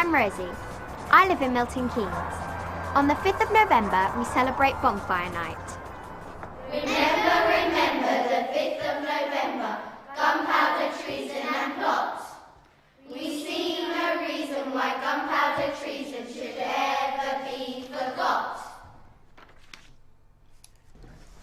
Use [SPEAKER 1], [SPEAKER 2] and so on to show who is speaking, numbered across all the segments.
[SPEAKER 1] I'm Rosie. I live in Milton Keynes. On the 5th of November, we celebrate Bonfire Night.
[SPEAKER 2] Remember, remember the 5th of November, gunpowder, treason and plots. We see no reason why gunpowder treason should ever be forgot.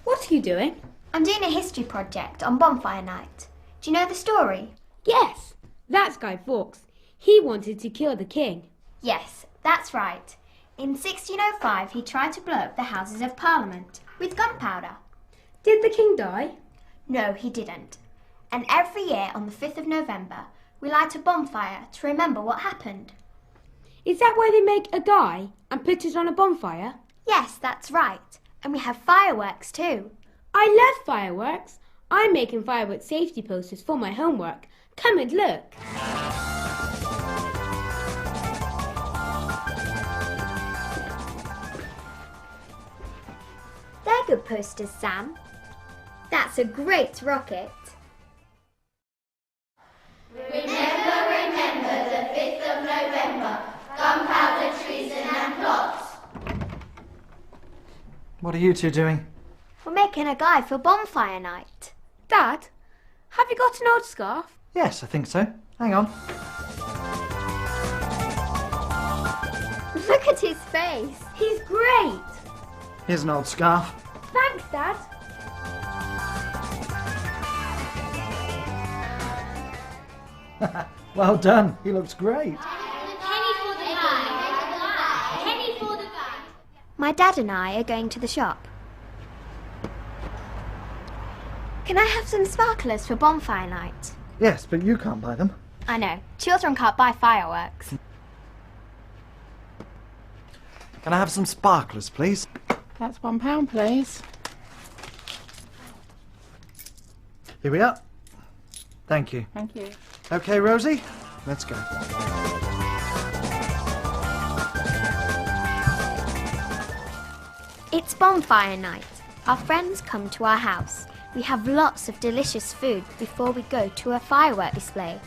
[SPEAKER 3] What are you doing?
[SPEAKER 1] I'm doing a history project on Bonfire Night. Do you know the story?
[SPEAKER 3] Yes, that's Guy Fawkes. He wanted to kill the king.
[SPEAKER 1] Yes, that's right. In 1605, he tried to blow up the Houses of Parliament with gunpowder.
[SPEAKER 3] Did the king die?
[SPEAKER 1] No, he didn't. And every year on the 5th of November, we light a bonfire to remember what happened.
[SPEAKER 3] Is that why they make a guy and put it on a bonfire?
[SPEAKER 1] Yes, that's right. And we have fireworks too.
[SPEAKER 3] I love fireworks. I'm making fireworks safety posters for my homework. Come and look.
[SPEAKER 1] They're good posters, Sam. That's a great rocket.
[SPEAKER 2] Remember, remember the 5th of November, gunpowder, treason and plots.
[SPEAKER 4] What are you two doing?
[SPEAKER 1] We're making a guy for Bonfire Night.
[SPEAKER 3] Dad, have you got an old scarf?
[SPEAKER 4] Yes, I think so. Hang on.
[SPEAKER 1] Look at his face.
[SPEAKER 3] He's great.
[SPEAKER 4] Here's an old scarf.
[SPEAKER 3] Thanks, Dad.
[SPEAKER 4] Well done. He looks great.
[SPEAKER 1] My dad and I are going to the shop. Can I have some sparklers for Bonfire Night?
[SPEAKER 4] Yes, but you can't buy them.
[SPEAKER 1] I know. Children can't buy fireworks.
[SPEAKER 4] Can I have some sparklers, please?
[SPEAKER 5] That's £1, please.
[SPEAKER 4] Here we are. Thank you.
[SPEAKER 5] Thank you.
[SPEAKER 4] Okay, Rosie, let's go.
[SPEAKER 1] It's Bonfire Night. Our friends come to our house. We have lots of delicious food before we go to a firework display.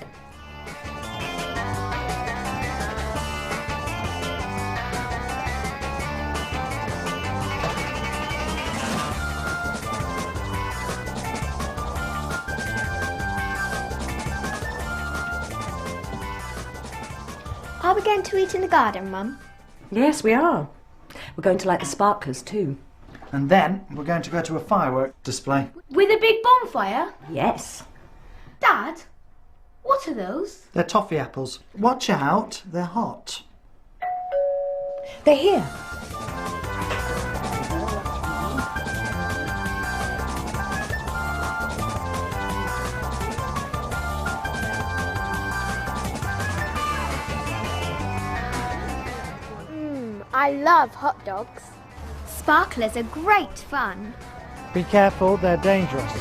[SPEAKER 1] Are we going to eat in the garden, Mum?
[SPEAKER 6] Yes, we are. We're going to light the sparklers too.
[SPEAKER 4] And then we're going to go to a firework display.
[SPEAKER 3] With a big bonfire?
[SPEAKER 6] Yes.
[SPEAKER 3] Dad, what are those?
[SPEAKER 4] They're toffee apples. Watch out, they're hot.
[SPEAKER 6] They're here.
[SPEAKER 1] I love hot dogs. Sparklers are great fun.
[SPEAKER 4] Be careful, they're dangerous.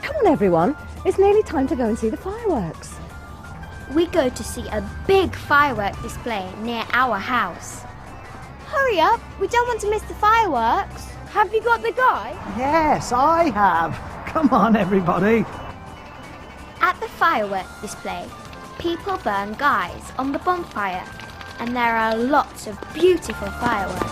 [SPEAKER 6] Come on, everyone. It's nearly time to go and see the fireworks.
[SPEAKER 1] We go to see a big firework display near our house. Hurry up, we don't want to miss the fireworks.
[SPEAKER 3] Have you got the guy?
[SPEAKER 4] Yes, I have. Come on, everybody.
[SPEAKER 1] At the firework display, people burn guys on the bonfire, and there are lots of beautiful fireworks.